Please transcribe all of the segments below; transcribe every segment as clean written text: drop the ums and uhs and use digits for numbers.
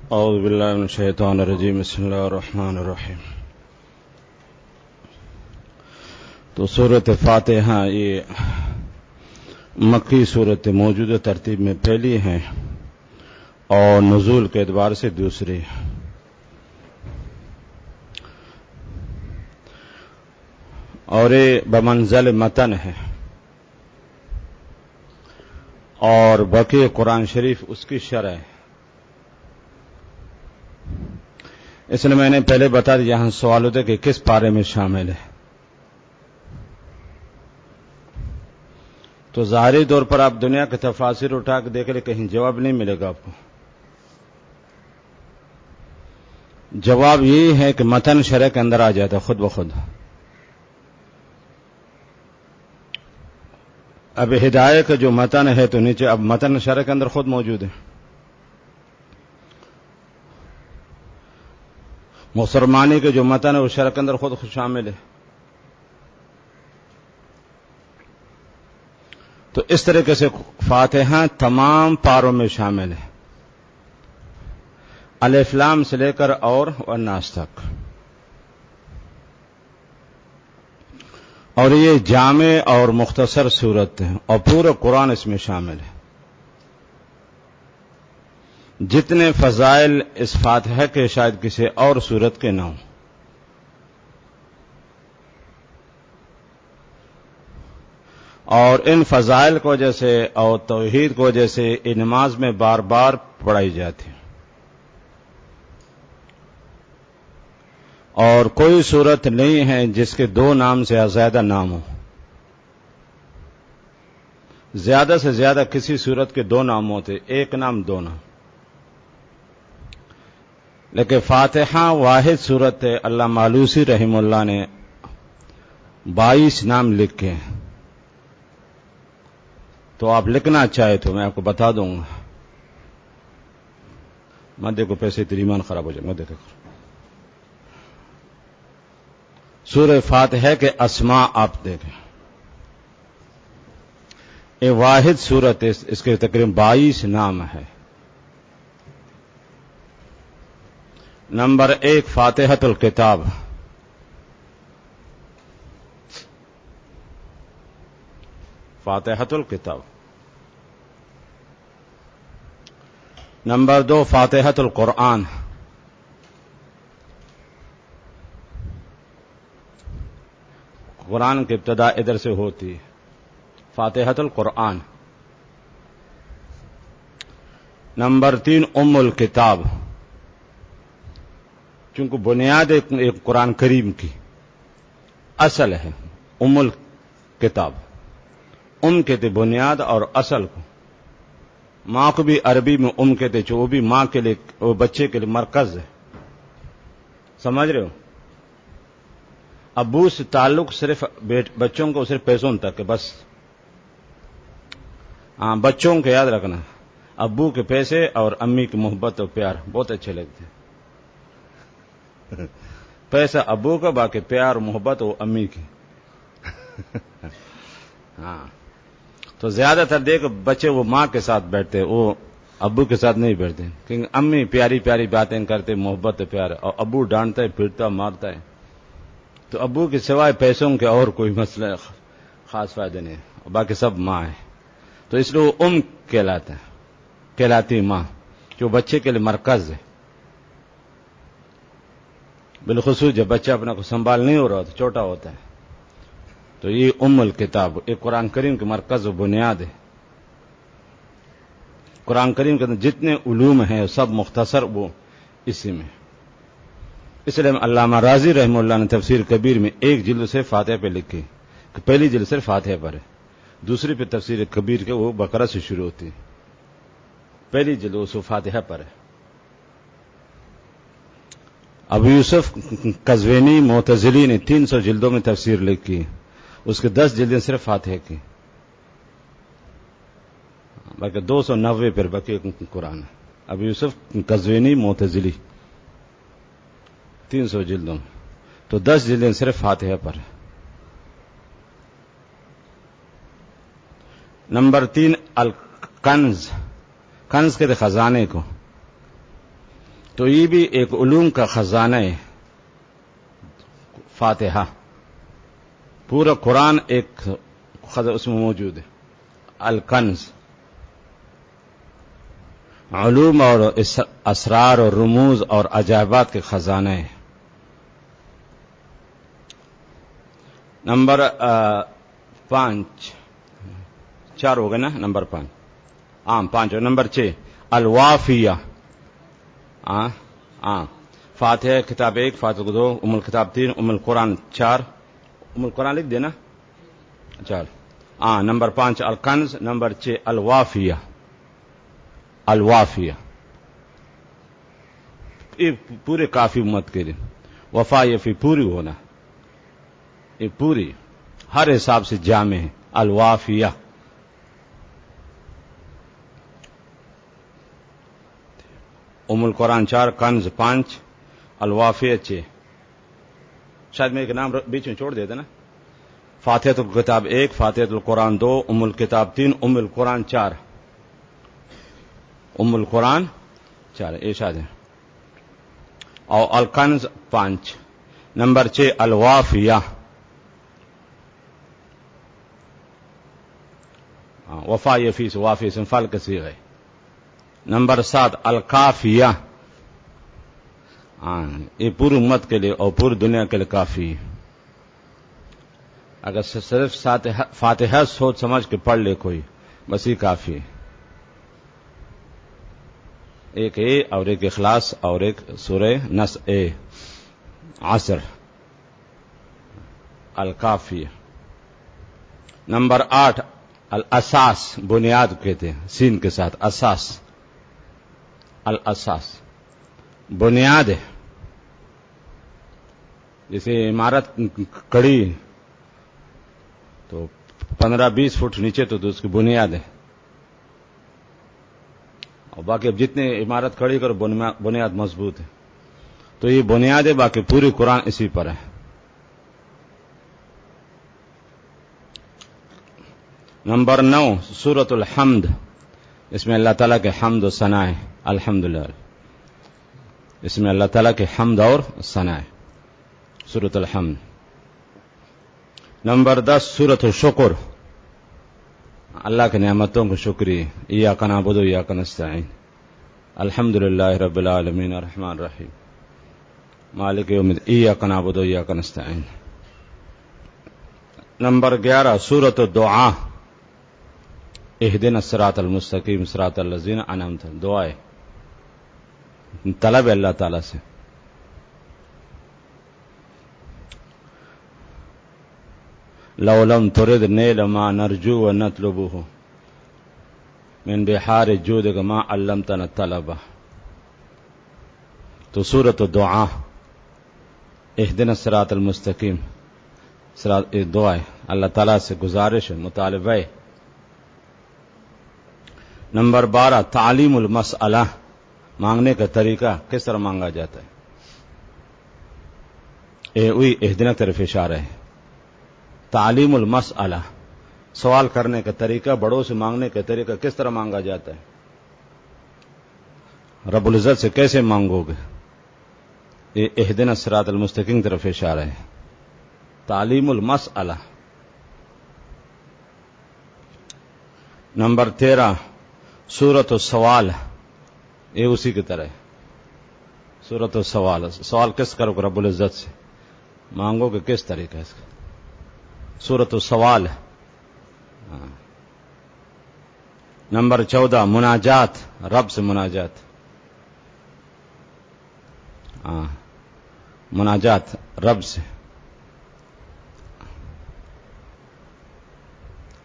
اعوذ باللہ من الشیطان الرجیم بسم اللہ الرحمن الرحیم۔ تو سورۃ فاتحہ یہ مکی سورت موجودہ ترتیب میں پہلی ہیں اور نزول کے اعتبار سے دوسری، اور یہ بمنزل متن ہے، اور باقی قرآن شریف اس کی شرح ہے۔ اس لیے میں نے پہلے بتا دیا، یہاں سوال ہوتے کہ کس پارے میں شامل ہے، تو ظاہری طور پر آپ دنیا کے تفاسیر اٹھا کے دیکھ لیں، کہیں جواب نہیں ملے گا آپ کو۔ جواب یہی ہے کہ متن شرح کے اندر آ جاتا ہے خود بخود۔ اب ہدایت کا جو متن ہے تو نیچے اب متن شرح کے اندر خود موجود ہے۔ مسلمانی کے جو متن ہے وہ شرح کے اندر خود شامل ہے۔ تو اس طریقے سے فاتحہ تمام پاروں میں شامل ہے، الف لام سے لے کر اور والناس تک، اور یہ جامع اور مختصر صورت ہے، اور پورا قرآن اس میں شامل ہے۔ جتنے فضائل اس فاتحہ کے شاید کسی اور صورت کے نہ ہوں۔ اور ان فضائل کو وجہ سے اور توحید کو وجہ سے یہ نماز میں بار بار پڑھائی جاتی، اور کوئی صورت نہیں ہے جس کے دو نام سے زیادہ نام ہو۔ زیادہ سے زیادہ کسی صورت کے دو نام ہوتے، ایک نام دو نام، لیکن فاتحہ واحد صورت ہے۔ علامہ آلوسی رحم اللہ نے 22 نام لکھے ہیں، تو آپ لکھنا چاہے تو میں آپ کو بتا دوں گا۔ مدے کو پیسے تیری ایمان خراب ہو جائے، مدے کو سورہ فاتحہ کے اسماء آپ دیکھیں، یہ واحد صورت ہے، اس کے تقریباً 22 نام ہے۔ نمبر 1 فاتحۃ الکتاب، فاتحۃ الکتاب۔ نمبر 2 فاتحۃ القرآن، قرآن کی ابتدا ادھر سے ہوتی ہے، فاتحۃ القرآن۔ نمبر 3 ام الکتاب، چونکہ بنیاد ایک قرآن کریم کی اصل ہے ام الکتاب، ام کہتے بنیاد اور اصل کو۔ ماں کو بھی عربی میں ام کہتے، جو وہ بھی ماں کے لیے، وہ بچے کے لیے مرکز ہے، سمجھ رہے ہو؟ ابو سے تعلق صرف بچوں کو صرف پیسوں تک ہے بس۔ ہاں بچوں کو یاد رکھنا، ابو کے پیسے اور امی کی محبت اور پیار بہت اچھے لگتے ہیں۔ پیسہ ابو کا، باقی پیار اور محبت وہ امی کی۔ ہاں تو زیادہ تر دیکھ بچے وہ ماں کے ساتھ بیٹھتے، وہ ابو کے ساتھ نہیں بیٹھتے، کیونکہ امی پیاری پیاری باتیں کرتے، محبت پیار، اور ابو ڈانٹتا ہے، پھرتا مارتا ہے۔ تو ابو کے سوائے پیسوں کے اور کوئی مسئلہ خاص فائدہ نہیں ہے، باقی سب ماں ہے۔ تو اس لیے وہ ام کہلاتا ہے، کہلاتی ماں، جو بچے کے لیے مرکز ہے۔ بالخصوص جب بچہ اپنا کو سنبھال نہیں ہو رہا تو چھوٹا ہوتا ہے، تو یہ ام الکتاب ایک قرآن کریم کے مرکز و بنیاد ہے۔ قرآن کریم کے اندر جتنے علوم ہیں سب مختصر وہ اسی میں۔ اس لیے علامہ راضی رحمہ اللہ نے تفسیر کبیر میں ایک جلد سے فاتحہ پہ لکھی کہ پہلی جلد صرف فاتحہ پر ہے، دوسری پہ تفسیر کبیر کے وہ بقرہ سے شروع ہوتی ہے، پہلی جلد اس فاتحہ پر ہے۔ ابو یوسف قزوینی معتزلی نے 300 جلدوں میں تفسیر لکھی، اس کے 10 جلدیں صرف فاتحہ کی، باقی 290 پر باقی قرآن ہے۔ ابو یوسف قزوینی معتزلی 300 جلدوں میں، تو 10 جلدیں صرف فاتحہ پر ہے۔ نمبر 3 الکنز، کنز کے خزانے کو، تو یہ بھی ایک علوم کا خزانہ ہے فاتحہ. پورا قرآن ایک اس میں موجود ہے. الکنز علوم اور اسرار اور رموز اور عجائبات کے خزانہ ہیں. نمبر 5 4 ہو گئے نا. نمبر 5 5. نمبر 6 الوافیہ. فاتحہ کتاب 1، فاتحہ 2، ام الکتاب 3، ام القرآن 4. ام القرآن لکھ دینا 4. نمبر 5 الکنز. نمبر 6 الوافیہ. الوافیہ یہ پورے کافی امت کے لیے. وفا یہ فی پوری ہونا، یہ پوری ہر حساب سے جامع ہے. الوافیہ. ام القرآن 4، کنز 5، الوافیہ 6. شاید میں ایک نام بیچ میں چھوڑ دیتا نا. فاتحۃ الکتاب 1، فاتحۃ القرآن 2، ام الکتاب 3، ام القرآن 4. ام القرآن 4 یہ شاید ہے. اور الکنز 5. نمبر 6 الوافیہ. وفا یہ فیس وافی سے فل کا صیغہ ہے. نمبر 7 الکافیہ. یہ پوری امت کے لیے اور پوری دنیا کے لیے کافی ہے. اگر صرف فاتحہ سوچ سمجھ کے پڑھ لے کوئی، بس یہ کافی ہے. ایک اے اور ایک اخلاص اور ایک سورہ نص اے عصر. الکافیہ. نمبر 8 الاساس. بنیاد کہتے ہیں سین کے ساتھ. اساس. الاساس بنیاد ہے. جیسے عمارت کڑی تو 15-20 فٹ نیچے تو اس کی بنیاد ہے، اور باقی اب جتنے عمارت کھڑی کرو بنیاد مضبوط ہے. تو یہ بنیاد ہے. باقی پوری قرآن اسی پر ہے. نمبر 9 سورۃ الحمد. اس میں اللہ تعالیٰ کے حمد و ثنا ہے. الحمدللہ. اس میں اللہ تعالیٰ کے حمد اور ثنا ہے. سورۃ الحمد. نمبر 10 سورۃ الشکر. اللہ کی نعمتوں کو شکریہ. ایاک نعبد و ایاک نستعین. الحمدللہ رب العالمین الرحمن الرحیم مالک یوم الدین. ایاک نعبد و ایاک نستعین. نمبر 11 سورۃ الدعاء. اہدنا الصراط المستقیم صراط الذین انعمت. دعائے طلب ہے اللہ تعالیٰ سے. لو لم ترد نیل ما نرجو ونطلبه من بحار جودک ما علمتنا الطلبہ. تو سورۃ الدعاء اہدنا الصراط المستقیم دعا ہے اللہ تعالیٰ سے گزارش ہے، مطالبہ ہے. نمبر 12 تعلیم المسئلہ. مانگنے کا طریقہ کس طرح مانگا جاتا ہے. اہدنا طرف اشارہ ہے. تعلیم المسئلہ سوال کرنے کا طریقہ، بڑوں سے مانگنے کا طریقہ کس طرح مانگا جاتا ہے. رب العزت سے کیسے مانگو گے. یہ اہدنا الصراط المستقیم طرف اشارہ ہے. تعلیم المسئلہ. نمبر 13 سورۃ السوال. یہ اسی کی طرح ہے. سورۃ السوال. سوال کس کرو گے رب العزت سے، مانگو گے کس طریقہ اس کا. سورۃ السوال. نمبر 14 مناجات. رب سے مناجات. مناجات رب سے.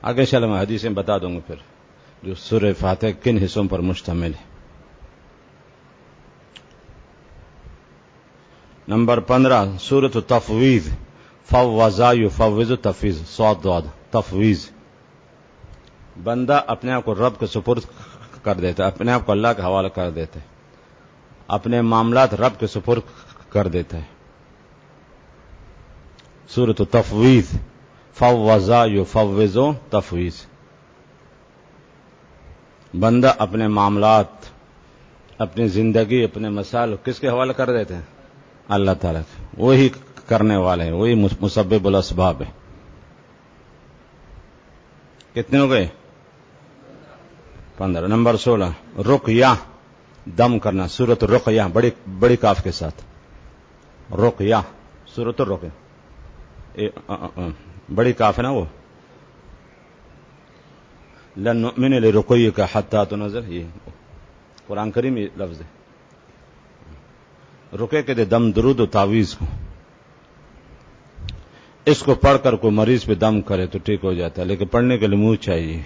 آگے چلے میں حدیثیں بتا دوں گا پھر جو سورہ فاتحہ کن حصوں پر مشتمل ہے. نمبر 15 سورۃ التفویض. فوضا یفوض تفویض. صاد ضاد. تفویض. بندہ اپنے آپ کو رب کے سپرد کر دیتا ہے، اپنے آپ کو اللہ کے حوالے کر دیتا ہے، اپنے معاملات رب کے سپرد کر دیتا ہے. سورۃ التفویض. فوضا یفوض تفویض. بندہ اپنے معاملات اپنی زندگی اپنے مسائل کس کے حوالے کر دیتے ہیں؟ اللہ تعالیٰ کے. وہی کرنے والے ہیں, وہی مسبب الاسباب ہے. کتنے ہو گئے؟ 15. نمبر 16 رقیہ, دم کرنا. سورۃ الرقیہ بڑی کاف کے ساتھ. رقیہ سورۃ الرقیہ بڑی کاف ہے نا وہ. لن نؤمن لرقیک حتی تنزل, یہ قرآن کریم یہ لفظ ہے. رقیہ کے دم درود و تعویذ کو, اس کو پڑھ کر کوئی مریض پہ دم کرے تو ٹھیک ہو جاتا ہے, لیکن پڑھنے کے لیے منہ چاہیے.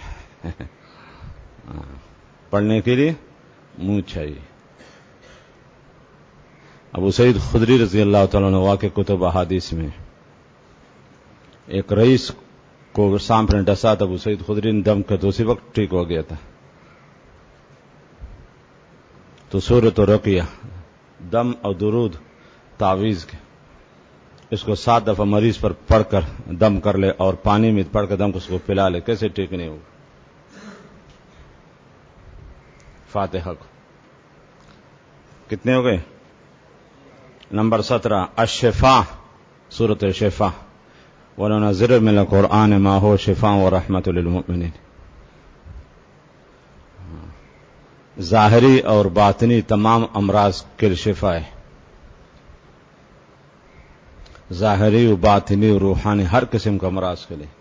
پڑھنے کے لیے منہ چاہیے. ابو سعید خدری رضی اللہ تعالیٰ عنہ واقع کتب احادیث میں ایک رئیس کو سانپ نے ڈسا تھا, ابو سعید خدری نے دم کر تو اسی وقت ٹھیک ہو گیا تھا. تو سورۃ الرقیہ دم اور درود تعویذ کے, اس کو 7 دفعہ مریض پر پڑھ کر دم کر لے اور پانی میں پڑھ کر دم کو اس کو پلا لے, کیسے ٹھیک نہیں ہوگا؟ فاتحہ کو. کتنے ہو گئے؟ نمبر 17 الشفاء سورۃ الشفاء وَنُنَزِّلُ مِنَ الْقُرْآنِ مَا هُوَ شِفَاءٌ وَرَحْمَةٌ لِلْمُؤْمِنِينَ. ظاہری اور باطنی تمام امراض کے شفا ہے. ظاہری و باطنی و روحانی ہر قسم کا امراض کے لیے,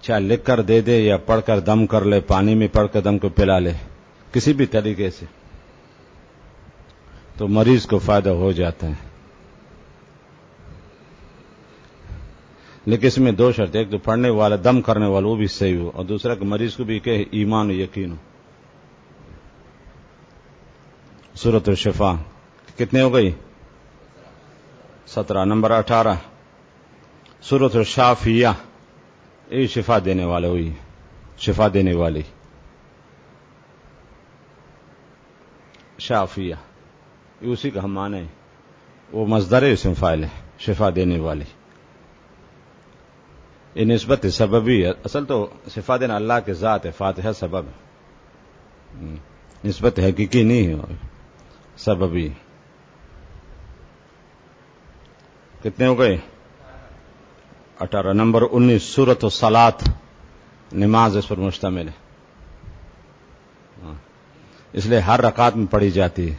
چاہے لکھ کر دے دے یا پڑھ کر دم کر لے, پانی میں پڑھ کر دم کو پلا لے, کسی بھی طریقے سے تو مریض کو فائدہ ہو جاتا ہے. لیکن اس میں 2 شرط, ایک تو پڑھنے والا دم کرنے والا وہ بھی صحیح ہو, اور دوسرا کہ مریض کو بھی کہ ایمان و یقین ہو. سورۃ الشفاء کتنے ہو گئی؟ 17. نمبر 18 سورۃ الشافیہ, یہ شفا دینے والے ہوئی, شفا دینے والی. شافیہ یہ اسی کا ہم معنی ہے, وہ مصدر اسم فاعل ہے, شفا دینے والی. یہ نسبت سببی ہے, اصل تو شفا دینا اللہ کے ذات ہے, فاتحہ سبب ہے, نسبت حقیقی نہیں ہے, سببی. کتنے ہو گئے؟ 18. نمبر 19 سورۃ الصلاۃ, نماز اس پر مشتمل ہے, اس لیے ہر رکعت میں پڑھی جاتی ہے.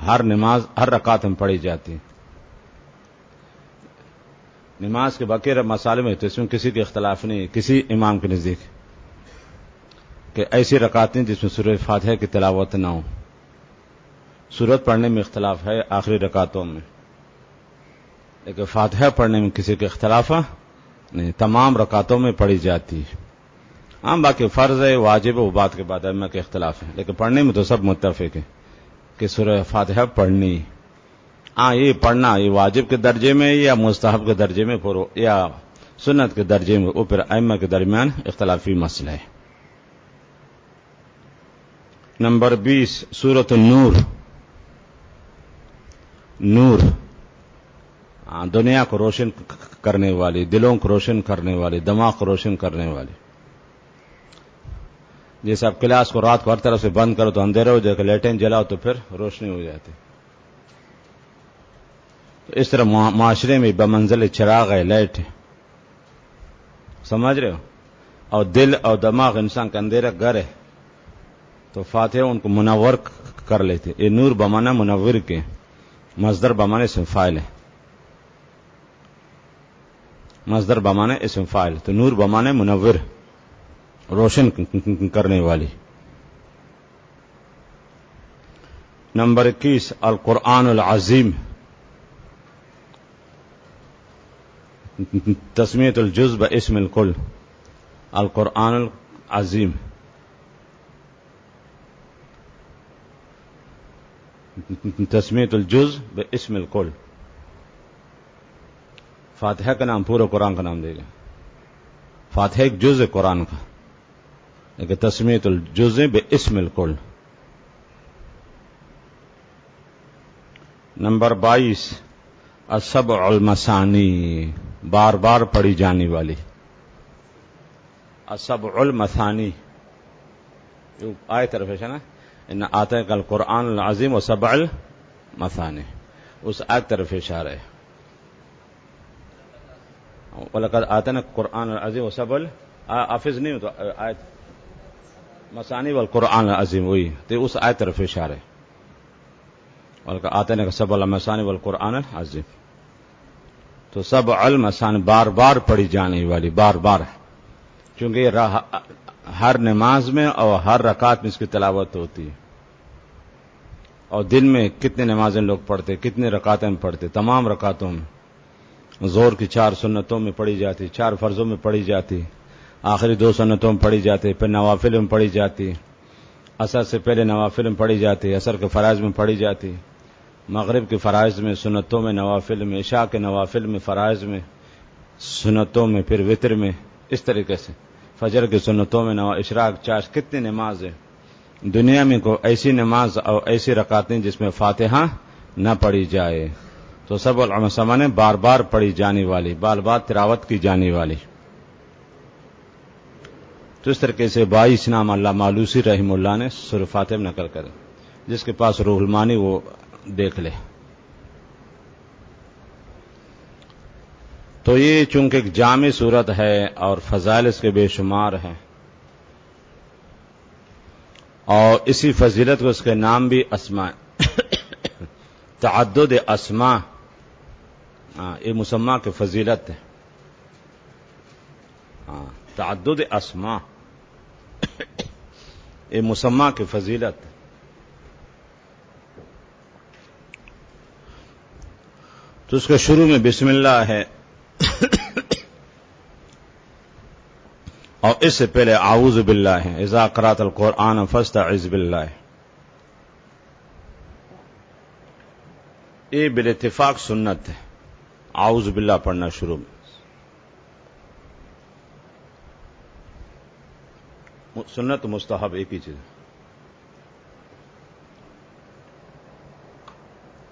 ہر نماز ہر رکعت میں پڑھی جاتی ہے. نماز کے باقی مسائل میں تو اس میں کسی کے اختلاف نہیں, کسی امام کے نزدیک کہ ایسی رکعتیں جس میں سورہ فاتحہ کی تلاوت نہ ہو. سورت پڑھنے میں اختلاف ہے آخری رکعتوں میں, لیکن فاتحہ پڑھنے میں کسی کے اختلاف نہیں, تمام رکعتوں میں پڑھی جاتی ہے. ہاں باقی فرض ہے واجب ہے وہ بات کے بعد ائمہ کے اختلاف ہے, لیکن پڑھنے میں تو سب متفق ہے کہ سورہ فاتحہ پڑھنی. ہاں یہ پڑھنا یہ واجب کے درجے میں یا مستحب کے درجے میں یا سنت کے درجے میں, وہ پھر ائمہ کے درمیان اختلافی مسئلہ ہے. نمبر 20 سورۃ النور. نور دنیا کو روشن کرنے والی, دلوں کو روشن کرنے والی, دماغ کو روشن کرنے والی. جیسے آپ کلاس کو رات کو ہر طرف سے بند کرو تو اندھیرا ہو جائے گا, لائٹیں جلاؤ تو پھر روشنی ہو جاتی. تو اس طرح معاشرے میں بمنزل چراغ ہے, لائٹ ہے, سمجھ رہے ہو, اور دل اور دماغ انسان کا اندھیرا گھر ہے, تو فاتحہ ان کو منور کر لیتے. یہ نور بمانا منور کے, مصدر بمانے اسم فاعل ہے, مصدر بمانے اسم فاعل, تو نور بمانے منور, روشن کرنے والی. نمبر 21 القرآن العظیم. تسمیۃ الجز باسم الکل, القرآن العظیم. تسمیۃ الجز باسم الکل. فاتحہ کا نام پورا قرآن کا نام دے گا. فاتحہ ایک جز ہے قرآن کا, لیکن تسمیۃ الجز باسم الکل. نمبر 22 السبع المثانی, بار بار پڑھی جانے والی. السبع المثانی آئے طرف ہے نا ان آتے کل قرآن العظیم و سبع المثانی، اس آیت طرف اشارہ ہے. وَلَقَدْ آتَيْنَا قرآن العظیم و سبع حافظ نہیں ہوتا آیت مثانی والقرآن العظیم، وہی تو اس آیت طرف اشارہ ہے. وَلَقَدْ آتَيْنَا سبع المثانی والقرآن العظیم. تو سبع المثانی بار بار پڑھی جانے والی، بار بار، کیونکہ ہر نماز میں اور ہر رکعت میں اس کی تلاوت ہوتی ہے. اور دن میں کتنے نمازیں لوگ پڑھتے، کتنے رکعتیں پڑھتے، تمام رکعتوں میں. ظہر کی 4 سنتوں میں پڑھی جاتی، 4 فرضوں میں پڑھی جاتی، آخری 2 سنتوں میں پڑھی جاتی، پھر نوافل میں پڑھی جاتی، عصر سے پہلے نوافل میں پڑھی جاتی، عصر کے فرائض میں پڑھی جاتی، مغرب کے فرائض میں، سنتوں میں، نوافل میں، عشاء کے نوافل میں، فرائض میں، سنتوں میں، پھر وتر میں، اس طریقے سے فجر کی سنتوں میں، اشراق، چاش، کتنی نماز ہے دنیا میں. کو ایسی نماز اور ایسی رکعتیں جس میں فاتحہ نہ پڑھی جائے. تو سب علماء نے بار بار پڑھی جانے والی، بار بار تلاوت کی جانے والی. تو اس طریقے سے 22 نام علامہ آلوسی رحمہ اللہ نے سورہ فاتحہ میں نقل کرے. جس کے پاس روح المانی وہ دیکھ لے. تو یہ چونکہ ایک جامع صورت ہے اور فضائل اس کے بے شمار ہیں، اور اسی فضیلت کو اس کے نام بھی اسماء تعدد اسماء، یہ مسمى کی فضیلت ہے. تعدد اسماء یہ مسمى کی فضیلت. تو اس کے شروع میں بسم اللہ ہے، اور اس سے پہلے اعوذ باللہ ہے. اذا قرأت القرآن فاستعذ باللہ. یہ بالاتفاق سنت ہے اعوذ باللہ پڑھنا شروع میں. سنت مستحب ایک ہی چیز،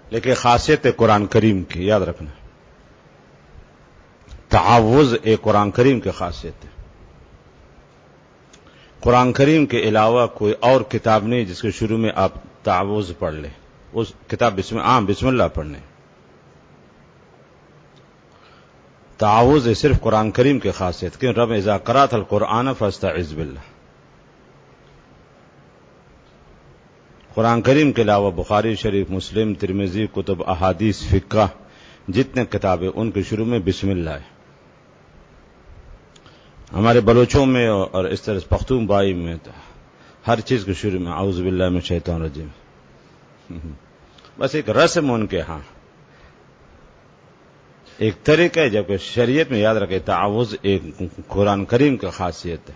لیکن خاصیت قرآن کریم کی یاد رکھنا. تعوذ ایک قرآن کریم کی خاصیت ہے. قرآن کریم کے علاوہ کوئی اور کتاب نہیں جس کے شروع میں آپ تعوذ پڑھ لیں. اس کتاب بسم اللہ پڑھنے. تعوذ صرف قرآن کریم کی خاصیت، کہ رب اذا قرأت القرآن فاستعذ باللہ. قرآن کریم کے علاوہ بخاری شریف، مسلم، ترمذی، کتب احادیث، فقہ، جتنے کتابیں ان کے شروع میں بسم اللہ ہے. ہمارے بلوچوں میں اور اس طرح پختون بائی میں ہر چیز کے شروع میں اعوذ باللہ من الشیطان الرجیم. بس ایک رسم ان کے ہاں، ایک طریقہ ہے، جبکہ شریعت میں یاد رکھے تعوذ ایک قرآن کریم کی خاصیت ہے.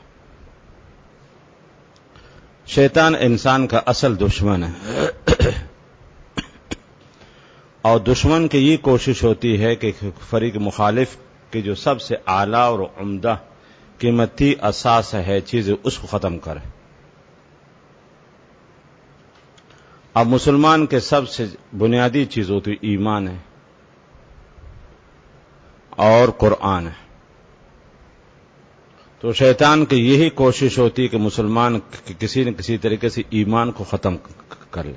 شیطان انسان کا اصل دشمن ہے، اور دشمن کی یہ کوشش ہوتی ہے کہ فریق مخالف کی جو سب سے اعلیٰ اور عمدہ قیمتی اساس ہے چیز، اس کو ختم کرے. اب مسلمان کے سب سے بنیادی چیز ہوتی ایمان ہے اور قرآن ہے. تو شیطان کی یہی کوشش ہوتی ہے کہ مسلمان کسی نہ کسی طریقے سے ایمان کو ختم کر لے،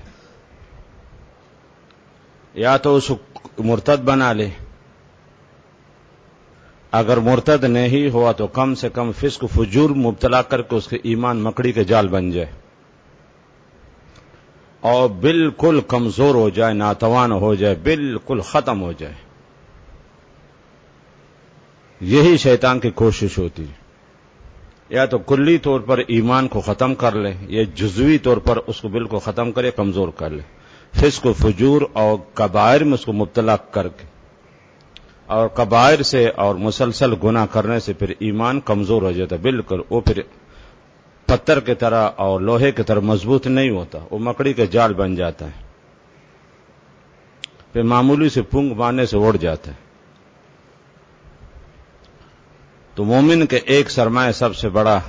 یا تو اس کو مرتد بنا لے، اگر مرتد نہیں ہوا تو کم سے کم فسق و فجور مبتلا کر کے اس کے ایمان مکڑی کے جال بن جائے اور بالکل کمزور ہو جائے، ناتوان ہو جائے، بالکل ختم ہو جائے. یہی شیطان کی کوشش ہوتی ہے. یا تو کلی طور پر ایمان کو ختم کر لے، یا جزوی طور پر اس کو بالکل ختم کرے، کمزور کر لے، فسق و فجور اور کبائر میں اس کو مبتلا کر کے، اور کبائر سے اور مسلسل گناہ کرنے سے پھر ایمان کمزور ہو جاتا. بالکل وہ پھر پتھر کی طرح اور لوہے کی طرح مضبوط نہیں ہوتا، وہ مکڑی کا جال بن جاتا ہے، پھر معمولی سے پونگ مارنے سے اڑ جاتا ہے. تو مومن کے ایک سرمایہ سب سے بڑا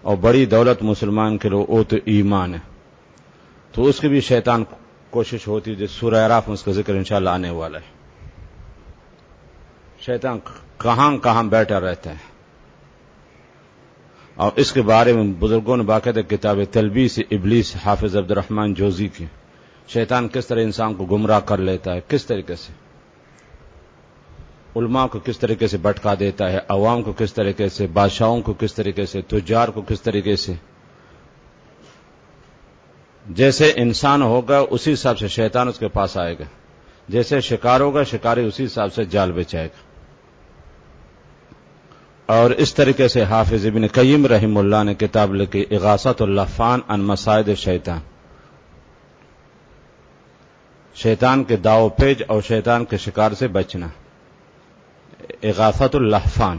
اور بڑی دولت مسلمان کے لیے وہ تو ایمان ہے. تو اس کی بھی شیطان کوشش ہوتی ہے، جس سورہ اعراف میں اس کا ذکر انشاءاللہ آنے والا ہے. شیطان کہاں کہاں بیٹھا رہتا ہے، اور اس کے بارے میں بزرگوں نے باقاعدہ کتاب تلبیس ابلیس حافظ عبد الرحمن جوزی کی، شیطان کس طرح انسان کو گمراہ کر لیتا ہے، کس طریقے سے علماء کو کس طریقے سے بھٹکا دیتا ہے، عوام کو کس طریقے سے، بادشاہوں کو کس طریقے سے، تجار کو کس طریقے سے. جیسے انسان ہوگا اسی حساب سے شیطان اس کے پاس آئے گا، جیسے شکار ہوگا شکاری اسی حساب سے جال بچائے گا. اور اس طریقے سے حافظ ابن قیم رحم اللہ نے کتاب لکھی اغاثۃ اللفان عن مصائد الشیطان، شیطان کے داؤ پیج اور شیطان کے شکار سے بچنا. اغاثۃ اللفان،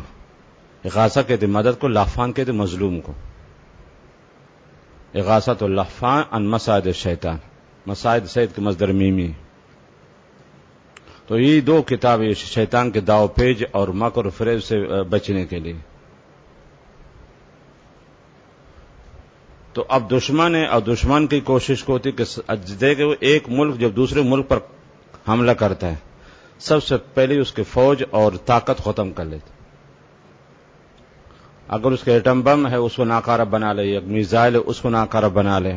اغاثہ کہتے مدد کو، لحفان کہتے مظلوم کو. اغاثۃ اللفان عن مصائد الشیطان، مصائد سید کے مصدر میمی. تو یہ دو کتابیں شیطان کے داؤ پیج اور مکر و فریب سے بچنے کے لیے. تو اب دشمن ہے اور دشمن کی کوشش کو ہوتی کہ دیکھے وہ ایک ملک جب دوسرے ملک پر حملہ کرتا ہے سب سے پہلے اس کے فوج اور طاقت ختم کر لیتے. اگر اس کے ایٹم بم ہے اس کو ناکارہ بنا لے، ایک میزائل ہے اس کو ناکارہ بنا لے،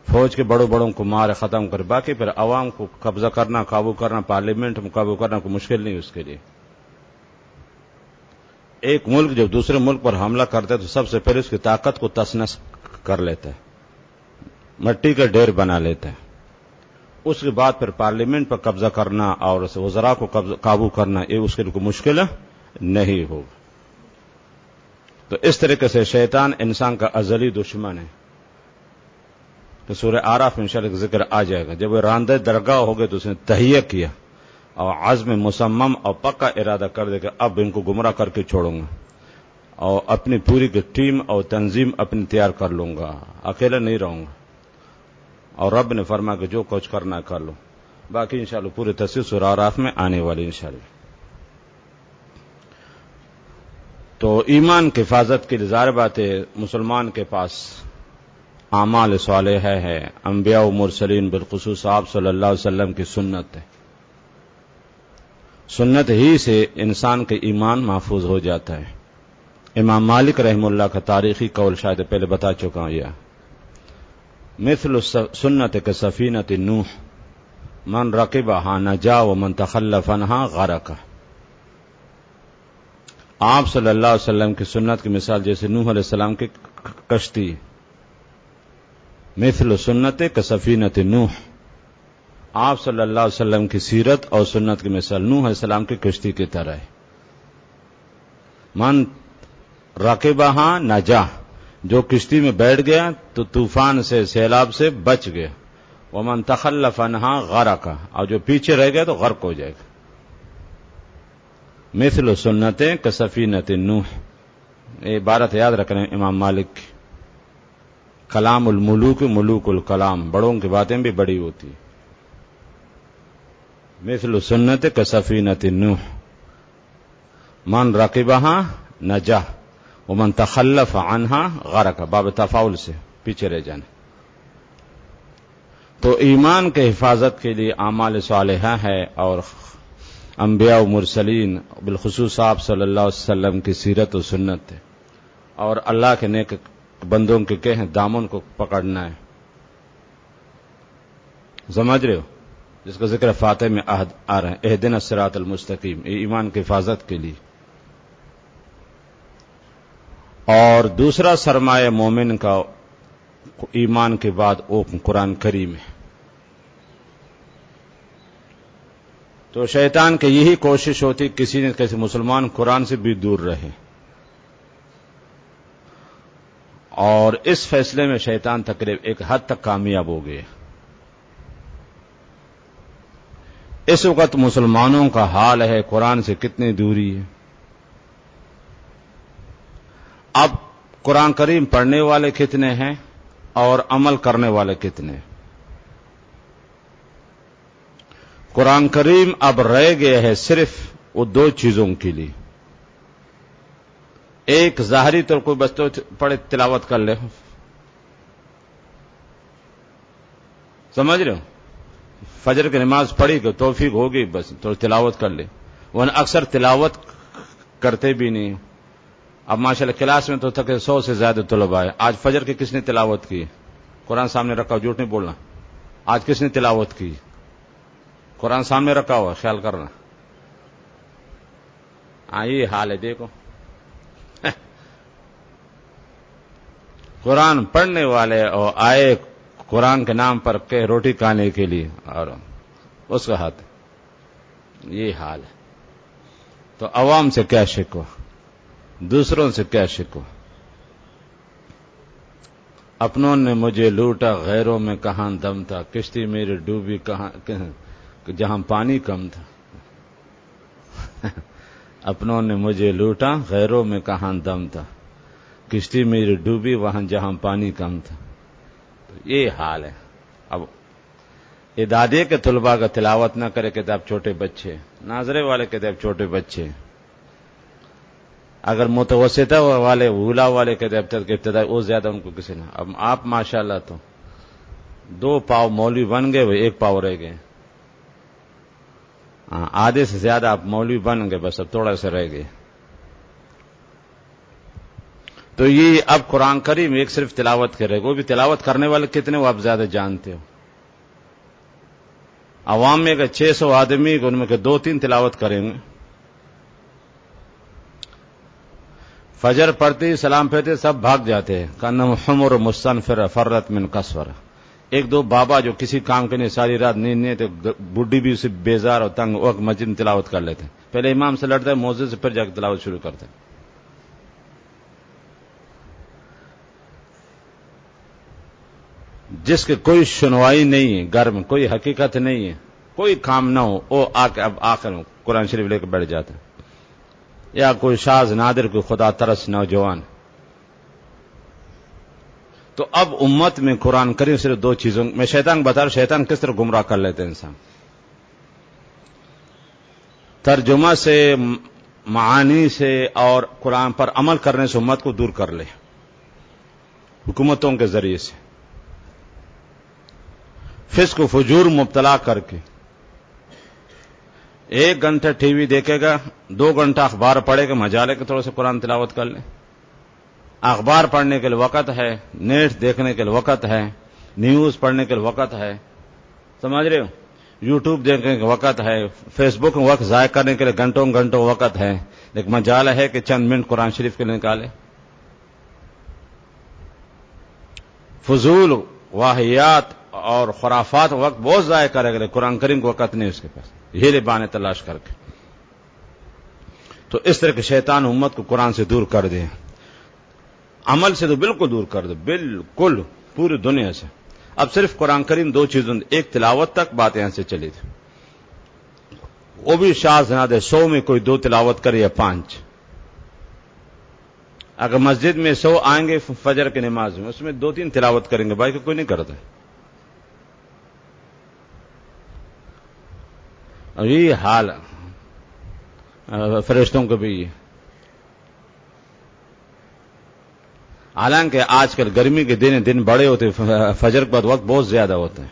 فوج کے بڑوں کو مار ختم کر، باقی پھر عوام کو قبضہ کرنا، قابو کرنا، پارلیمنٹ میں قابو کرنا کوئی مشکل نہیں اس کے لیے. ایک ملک جب دوسرے ملک پر حملہ کرتا ہے تو سب سے پہلے اس کی طاقت کو تس نس کر لیتا ہے، مٹی کا ڈھیر بنا لیتا ہے. اس کے بعد پھر پارلیمنٹ پر قبضہ کرنا اور وزراء کو قابو کرنا یہ اس کے لیے کوئی مشکل نہیں ہوگا. تو اس طریقے سے شیطان انسان کا ازلی دشمن ہے. تو سورہ آراف میں انشاءاللہ ذکر آ جائے گا. جب وہ راندہ درگاہ ہو گئے تو اس نے تہیہ کیا اور عزم مصمم اور پکا ارادہ کر دے کہ اب ان کو گمراہ کر کے چھوڑوں گا اور اپنی پوری کی ٹیم اور تنظیم اپنی تیار کر لوں گا، اکیلا نہیں رہوں گا. اور رب نے فرمایا کہ جو کچھ کرنا کر لو. باقی انشاءاللہ پوری تفصیل سورہ آراف میں آنے والی انشاءاللہ. تو ایمان کی حفاظت کے لیے ظاہر بات ہے مسلمان کے پاس اعمال صالحہ ہے، انبیاء و مرسلین بالخصوص آپ صلی اللہ علیہ وسلم کی سنت ہے. سنت ہی سے انسان کے ایمان محفوظ ہو جاتا ہے. امام مالک رحم اللہ کا تاریخی قول شاید پہلے بتا چکا ہوں یہ، مثل سنت کے سفینۃ نوح من رکبہا نجا ومن تخلف عنہا غرق. آپ صلی اللہ علیہ وسلم کی سنت کی مثال جیسے نوح علیہ السلام کی کشتی، مثل سنت کا سفینۃ نوح. آپ صلی اللہ علیہ وسلم کی سیرت اور سنت کی مثال نوح علیہ السلام کی کشتی کی طرح ہے. من رکبہا نجا، جو کشتی میں بیٹھ گیا تو طوفان سے سیلاب سے بچ گیا. ومن تخلف عنہا غرق، اور جو پیچھے رہ گیا تو غرق ہو جائے گا. مثل سنت کا سفینۃ نوح، یہ عبارت یاد رکھنا امام مالک کی. کلام الملوک ملوک الکلام، بڑوں کی باتیں بھی بڑی ہوتی. مثل سنت کا سفینۃ نوح من رکبہا نجا ومن تخلف عنہا غرق، باب تفاعل سے پیچھے رہ جانا. تو ایمان کے حفاظت کے لیے اعمال صالحہ ہے اور انبیاء و مرسلین بالخصوص آپ صلی اللہ علیہ وسلم کی سیرت و سنت ہے. اور اللہ کے نیک بندوں کے کہ ہیں دامن کو پکڑنا ہے. سمجھ رہے ہو جس کا ذکر فاتح میں آ رہا ہے، اہدنا الصراط المستقیم، یہ ایمان کی حفاظت کے لیے. اور دوسرا سرمایہ مومن کا ایمان کے بعد وہ قرآن کریم ہے. تو شیطان کی یہی کوشش ہوتی کسی نہ کسی مسلمان قرآن سے بھی دور رہے، اور اس فیصلے میں شیطان تقریباً ایک حد تک کامیاب ہو گئے. اس وقت مسلمانوں کا حال ہے قرآن سے کتنی دوری ہے. اب قرآن کریم پڑھنے والے کتنے ہیں اور عمل کرنے والے کتنے؟ قرآن کریم اب رہ گئے ہے صرف وہ دو چیزوں کے لیے. ایک ظاہری طور کو بس تو پڑھے تلاوت کر لے، سمجھ رہے ہو، فجر کی نماز پڑھی کہ توفیق ہوگی بس تو تلاوت کر لے، ورنہ اکثر تلاوت کرتے بھی نہیں. اب ماشاءاللہ کلاس میں تو تک 100 سے زیادہ طلباء ہے. آج فجر کی کس نے تلاوت کی؟ قرآن سامنے رکھا، جھوٹ نہیں بولنا. آج کس نے تلاوت کی؟ قرآن سامنے رکھا ہوا، خیال کرنا. ہاں یہ حال ہے دیکھو. قرآن پڑھنے والے اور آئے قرآن کے نام پر کہ روٹی کھانے کے لیے، اور اس کا ہاتھ یہ حال ہے. تو عوام سے کیا شکو، دوسروں سے کیا شکو. اپنوں نے مجھے لوٹا، غیروں میں کہاں دم تھا، کشتی میری ڈوبی کہاں جہاں پانی کم تھا. اپنوں نے مجھے لوٹا، غیروں میں کہاں دم تھا، کشتی میری ڈوبی وہاں جہاں پانی کم تھا. تو یہ حال ہے. اب یہ دادے کے طلباء کا تلاوت نہ کرے کتاب چھوٹے بچے، ناظرے والے کتاب چھوٹے بچے، اگر متوسطہ والے اولا والے کتاب تک ابتدائی وہ زیادہ ان کو کسی نے. اب آپ ماشاءاللہ تو 2 پاؤ مولوی بن گئے، وہ 1 پاؤ رہ گئے. آدھے سے زیادہ آپ مولوی بن گئے، بس اب تھوڑا سا رہ گئے. تو یہ اب قرآن کریم ایک صرف تلاوت کرے گا، وہ بھی تلاوت کرنے والے کتنے وہ آپ زیادہ جانتے ہو. عوام میں اگر 600 آدمی ان میں 2-3 تلاوت کریں گے. فجر پڑھتے ہی سلام پھیرتے سب بھاگ جاتے ہیں. کانم حمر مستنفر فرت من قصور. 1-2 بابا جو کسی کام کے لیے ساری رات نیند نہیں تو بڈھی بھی اسے بیزار اور تنگ وقت مسجد میں تلاوت کر لیتے ہیں. پہلے امام سے لڑتا ہے، موذن سے، پھر جا کے تلاوت شروع کرتے ہیں. جس کے کوئی سنوائی نہیں ہے، گھر میں کوئی حقیقت نہیں ہے، کوئی کام نہ ہو، وہ آ کے اب آخر میں قرآن شریف لے کے بیٹھ جاتا ہے. یا کوئی شاذ نادر، کوئی خدا ترس نوجوان. تو اب امت میں قرآن کریم صرف 2 چیزوں میں شیطان بتا رہا، شیطان کس طرح گمراہ کر لیتے ہیں انسان. ترجمہ سے، معانی سے اور قرآن پر عمل کرنے سے امت کو دور کر لے، حکومتوں کے ذریعے سے فسق و فجور مبتلا کر کے. 1 گھنٹہ ٹی وی دیکھے گا، 2 گھنٹہ اخبار پڑھے گا، مجالے کے تھوڑے سے قرآن تلاوت کر لیں. اخبار پڑھنے کے لیے وقت ہے، نیٹ دیکھنے کے لیے وقت ہے، نیوز پڑھنے کے لیے وقت ہے، سمجھ رہے ہو، یوٹیوب دیکھنے کے وقت ہے، فیس بک میں وقت ضائع کرنے کے لیے گھنٹوں گھنٹوں وقت ہے. لیکن مجال ہے کہ چند منٹ قرآن شریف کے لیے نکالے. فضول واہیات اور خرافات وقت بہت ضائع کرے گا، قرآن کریم کو وقت نہیں اس کے پاس، ہیلے بہانے تلاش کر کے. تو اس طرح کے شیطان امت کو قرآن سے دور کر دے، عمل سے تو بالکل دور کر دے، بالکل پوری دنیا سے. اب صرف قرآن کریم 2 چیزوں، ایک تلاوت تک بات یہاں سے چلی تھی، وہ بھی شاذ نادر، 100 میں کوئی 2 تلاوت کرے یا 5. اگر مسجد میں 100 آئیں گے فجر کی نماز میں، اس میں 2-3 تلاوت کریں گے، باقی کوئی نہیں کرتا. اور یہ حال فرشتوں کو بھی. حالانکہ آج کل گرمی کے دن بڑے ہوتے، فجر کے بعد وقت بہت زیادہ ہوتا ہے.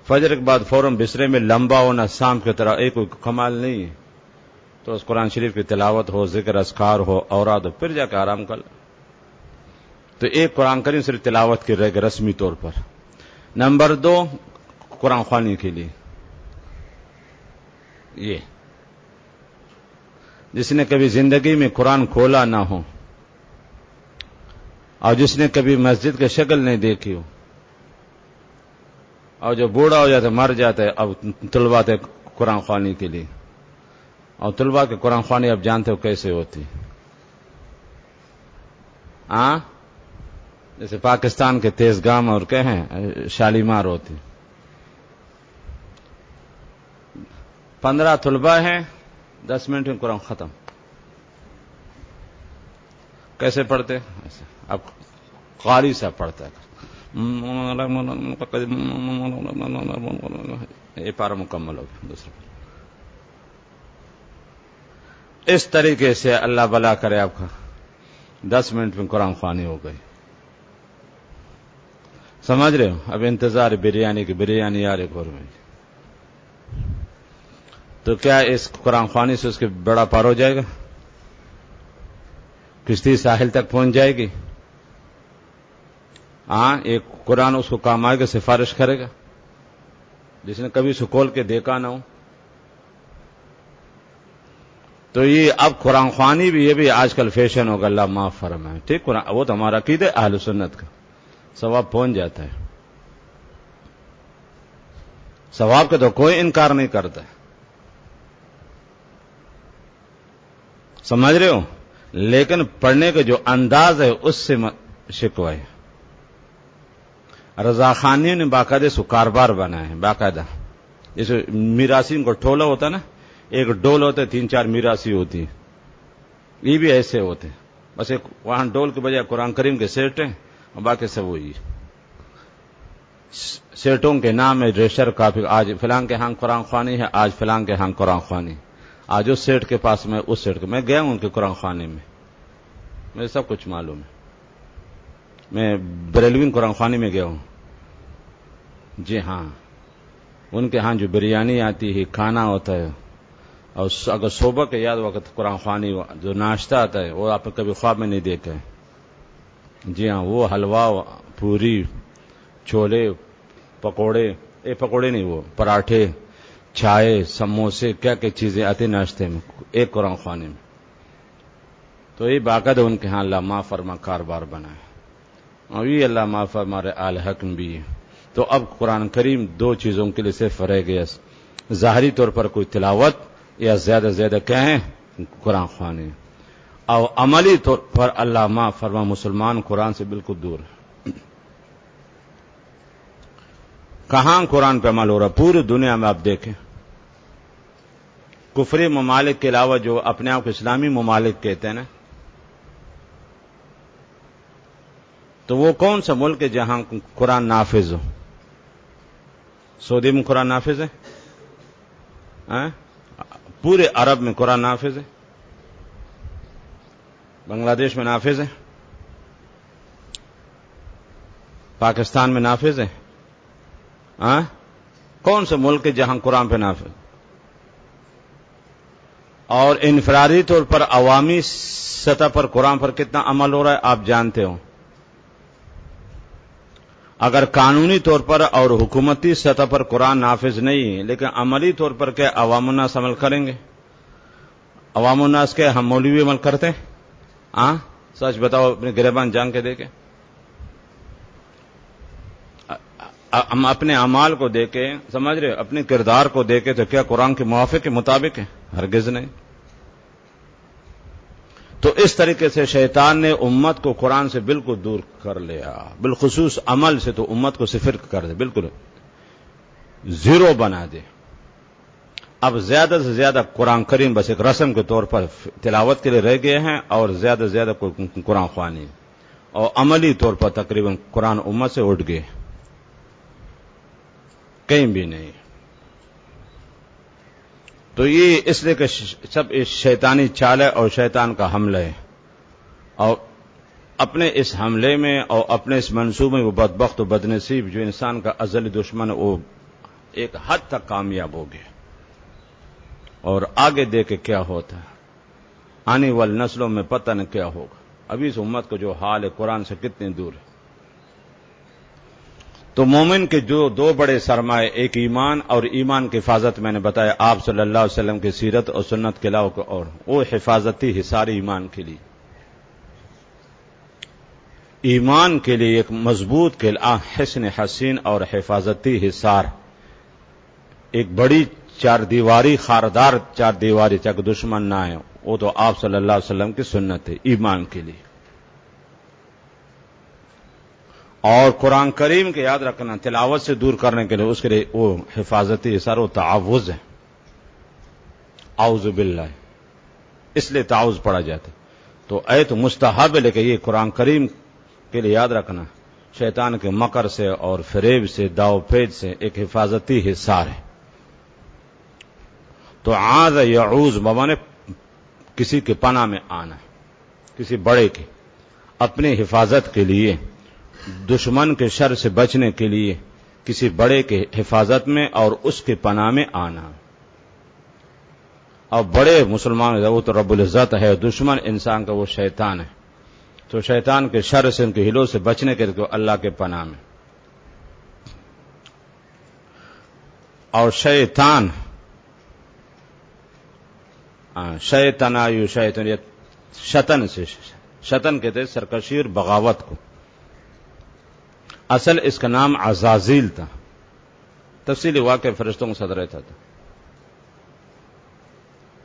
فجر کے بعد فوراً بسترے میں لمبا ہونا شام کی طرح ایک کوئی کمال نہیں ہے. تو اس قرآن شریف کی تلاوت ہو، ذکر اذکار ہو، اوراد ہو، پھر جا کے آرام کر. تو ایک قرآن کریم صرف تلاوت کی رہے گا رسمی طور پر. نمبر 2 قرآن خوانی کے لیے. یہ جس نے کبھی زندگی میں قرآن کھولا نہ ہو اور جس نے کبھی مسجد کی شکل نہیں دیکھی ہو، اور جو بوڑھا ہو جاتا ہے، مر جاتا ہے، اب طلباء تھے قرآن خوانی کے لیے. اور طلباء کے قرآن خوانی اب جانتے ہو کیسے ہوتی. جیسے پاکستان کے تیز گام اور کہیں شالیمار ہوتی. 15 طلباء ہیں، 10 منٹ میں قرآن ختم. کیسے پڑھتے؟ ایسے. اب قاری صاحب پڑھتا ہے، یہ پارا مکمل ہو گیا. دوسرا اس طریقے سے اللہ بلا کرے آپ کا 10 منٹ میں قرآن خوانی ہو گئی. سمجھ رہے ہو؟ اب انتظار بریانی کی، بریانی یار ایک اور میں. تو کیا اس قرآن خوانی سے اس کے بڑا پار ہو جائے گا؟ کشتی ساحل تک پہنچ جائے گی؟ ہاں، ایک قرآن اس کو کام آئے گا، سفارش کرے گا جس نے کبھی اسے کھول کے دیکھا نہ ہو. تو یہ اب قرآن خوانی بھی، یہ بھی آج کل فیشن ہوگا، اللہ معاف فرمائے. ٹھیک، قرآن وہ تو ہمارا عقیدہ ہے اہل سنت کا، ثواب پہنچ جاتا ہے، ثواب کا تو کوئی انکار نہیں کرتا. سمجھ رہے ہو؟ لیکن پڑھنے کا جو انداز ہے اس سے شکوہ ہے. رضا خانی نے باقاعدہ سو کاروبار بنایا ہے، باقاعدہ. جیسے میراثی کو ٹولہ ہوتا نا، ایک ڈول ہوتا ہے، 3-4 میراثی ہوتی، یہ بھی ایسے ہوتے. بس ایک وہاں ڈول کے بجائے قرآن کریم کے سیٹ ہیں اور باقی سب وہی سیٹوں کے نام ہے. ریشر کافی، آج فلاں کے ہاں قرآن خوانی ہے، آج فلاں کے ہاں قرآن خوانی. آج اس سیٹ کے پاس میں اس سیٹ کے، میں گیا ہوں ان کے قرآن خوانی میں، مجھے سب کچھ معلوم ہے. میں بریلوی قرآن خوانی میں گیا ہوں. جی ہاں، ان کے ہاں جو بریانی آتی ہے، کھانا ہوتا ہے، اور اگر صبح کے یاد وقت قرآن خوانی جو ناشتہ آتا ہے وہ آپ نے کبھی خواب میں نہیں دیکھا ہے. جی ہاں، وہ حلوہ، پوری، چھولے، پکوڑے، پکوڑے نہیں، وہ پراٹھے، چائے، سموسے، کیا کیا چیزیں آتی ناشتے میں ایک قرآن خوانی میں. تو یہ باقاعدہ ان کے ہاں اللہ معاف فرما کاروبار بنا ہے، اور یہ اللہ معاف فرما ہمارے آل حکم بھی ہے. تو اب قرآن کریم 2 چیزوں کے لیے صرف رہ گیا، ظاہری طور پر کوئی تلاوت یا زیادہ زیادہ کیا ہے قرآن خوانی، اور عملی طور پر اللہ معاف فرما مسلمان قرآن سے بالکل دور ہے. کہاں قرآن پہ عمل ہو رہا؟ پوری دنیا میں آپ دیکھیں، کفری ممالک کے علاوہ جو اپنے آپ کو اسلامی ممالک کہتے ہیں نا، تو وہ کون سا ملک ہے جہاں قرآن نافذ ہو؟ سعودی میں قرآن نافذ ہے؟ پورے عرب میں قرآن نافذ ہے؟ بنگلہ دیش میں نافذ ہے؟ پاکستان میں نافذ ہے؟ کون سا ملک ہے جہاں قرآن پہ نافذ؟ اور انفرادی طور پر عوامی سطح پر قرآن پر کتنا عمل ہو رہا ہے آپ جانتے ہو. اگر قانونی طور پر اور حکومتی سطح پر قرآن نافذ نہیں ہے، لیکن عملی طور پر کیا عوام الناس عمل کریں گے؟ عوام الناس کے ہم مولوی عمل کرتے ہیں؟ سچ بتاؤ، اپنے گریبان جان کے دیکھیں. ہم اپنے اعمال کو دیکھیں، سمجھ رہے، اپنے کردار کو دیکھیں تو کیا قرآن کے موافق کے مطابق ہے؟ ہرگز نہیں. تو اس طریقے سے شیطان نے امت کو قرآن سے بالکل دور کر لیا، بالخصوص عمل سے تو امت کو صفر کر دے، بالکل زیرو بنا دے. اب زیادہ سے زیادہ قرآن کریم بس ایک رسم کے طور پر تلاوت کے لیے رہ گئے ہیں، اور زیادہ سے زیادہ قرآن خوانی، اور عملی طور پر تقریباً قرآن امت سے اٹھ گئے، کہیں بھی نہیں. تو یہ اس لیے کہ سب شیطانی چال ہے اور شیطان کا حملہ ہے، اور اپنے اس حملے میں اور اپنے اس منصوبے میں وہ بدبخت و بدنصیب جو انسان کا ازلی دشمن ہے، وہ ایک حد تک کامیاب ہو گیا. اور آگے دیکھے کیا ہوتا ہے، آنے والی نسلوں میں پتہ نہ کیا ہوگا. ابھی اس امت کو جو حال ہے قرآن سے کتنے دور ہے. تو مومن کے جو 2 بڑے سرمایہ، ایک ایمان، اور ایمان کی حفاظت میں نے بتایا آپ صلی اللہ علیہ وسلم کی سیرت اور سنت کے علاوہ، اور وہ حفاظتی حصار ایمان کے لیے، ایمان کے لیے ایک مضبوط حصن حسین اور حفاظتی حصار، ایک بڑی 4 دیواری، خاردار 4 دیواری، چاہے دشمن نہ آئے، وہ تو آپ صلی اللہ علیہ وسلم کی سنت ہے ایمان کے لیے. اور قرآن کریم کے یاد رکھنا، تلاوت سے دور کرنے کے لیے اس کے لیے وہ حفاظتی حصار و تعوذ ہے. اعوذ باللہ، اس لیے تعوذ پڑھا جاتا ہے. تو ایت مستحب ہے، لیکن یہ قرآن کریم کے لیے یاد رکھنا شیطان کے مکر سے اور فریب سے، داؤ پیچ سے ایک حفاظتی حصار ہے. تو عاذ یعوذ بمانے کسی کے پناہ میں آنا، کسی بڑے کی اپنی حفاظت کے لیے، دشمن کے شر سے بچنے کے لیے کسی بڑے کے حفاظت میں اور اس کے پناہ میں آنا. اور بڑے مسلمان وہ تو رب العزت ہے، دشمن انسان کا وہ شیطان ہے. تو شیطان کے شر سے، ان کے ہیلوں سے بچنے کے لیے اللہ کے پناہ میں. اور شیطان شیطنایو شیطان، یہ شطن سے، شطن کہتے ہیں سرکشی اور بغاوت کو. اصل اس کا نام عزازیل تھا. تفصیلی واقعہ فرشتوں کو صدر رہتا تھا.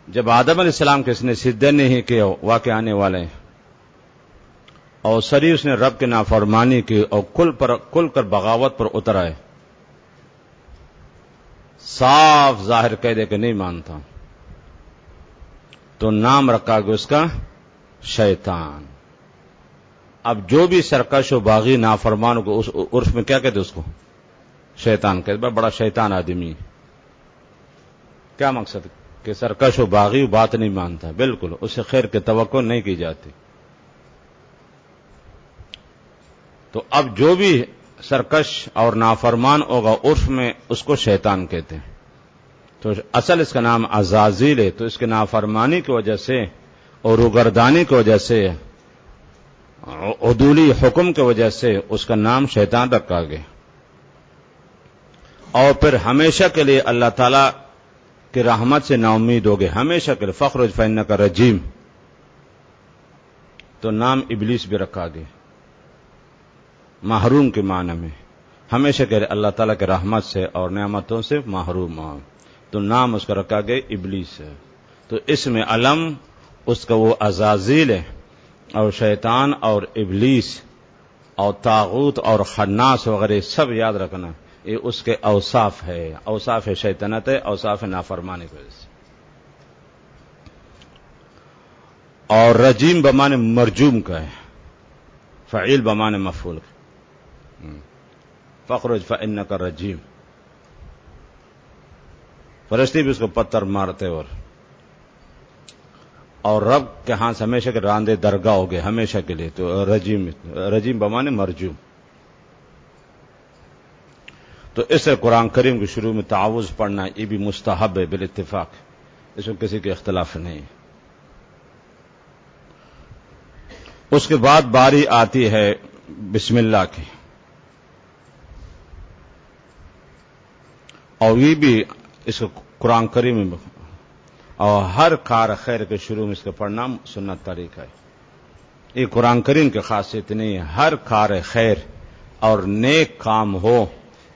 جب آدم علیہ السلام کے اس نے سجدہ نہیں کیا، واقع آنے والے ہیں، اور سری اس نے رب کی نافرمانی کی اور کل کر بغاوت پر اتر آئے، صاف ظاہر کہہ دے کہ نہیں مانتا، تو نام رکھا گیا اس کا شیطان. اب جو بھی سرکش و باغی نافرمان کو اس عرف میں کیا کہتے اس کو؟ شیطان کہتے. بڑا شیطان آدمی. کیا مقصد؟ کہ سرکش و باغی بات نہیں مانتا، بالکل اس سے خیر کی توقع نہیں کی جاتی. تو اب جو بھی سرکش اور نافرمان ہوگا عرف میں اس کو شیطان کہتے ہیں. تو اصل اس کا نام عزازیل ہے. تو اس کے نافرمانی کی وجہ سے اور روگردانی کی وجہ سے، عدولی حکم کی وجہ سے اس کا نام شیطان رکھا گیا. اور پھر ہمیشہ کے لیے اللہ تعالی کی رحمت سے نا امید ہو گئے، ہمیشہ کے لیے. فخرج فإنک رجیم، تو نام ابلیس بھی رکھا گیا محروم کے معنی میں. ہمیشہ کے لیے اللہ تعالیٰ کے رحمت سے اور نعمتوں سے محروم ہو، تو نام اس کا رکھا گیا ابلیس ہے. تو اس میں علم اس کا وہ عزازیل ہے، اور شیطان اور ابلیس اور طاغوت اور خناس وغیرہ سب یاد رکھنا، یہ اس کے اوصاف ہے. اوصاف شیطنت ہے، اوصاف نافرمانی کی وجہ سے. اور رجیم بمانے مرجوم کا ہے، فعیل بمانے مفعول کا. فخرج فإنک رجیم، فرشتے بھی اس کو پتھر مارتے. اور رب کے ہاں سے ہمیشہ کے راندے درگاہ ہو گئے ہمیشہ کے لیے. تو رجیم بمانے مرجوم. تو اس سے قرآن کریم کے شروع میں تعوذ پڑھنا یہ بھی مستحب ہے بالاتفاق، اس میں کسی کے اختلاف نہیں. اس کے بعد باری آتی ہے بسم اللہ کی، اور یہ بھی اس کو قرآن کریم میں، اور ہر کار خیر کے شروع میں اس کا پڑھنا سنت طریقہ ہے. یہ قرآن کریم کی خاصیت نہیں ہے. ہر کار خیر اور نیک کام ہو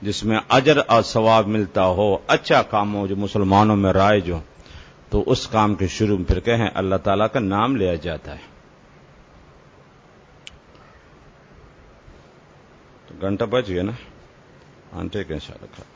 جس میں اجر اور ثواب ملتا ہو، اچھا کام ہو جو مسلمانوں میں رائج ہو، تو اس کام کے شروع میں پھر کہیں اللہ تعالیٰ کا نام لیا جاتا ہے. تو گھنٹہ بج گیا نا؟ ہاں ٹھیک ہے، انشاءاللہ.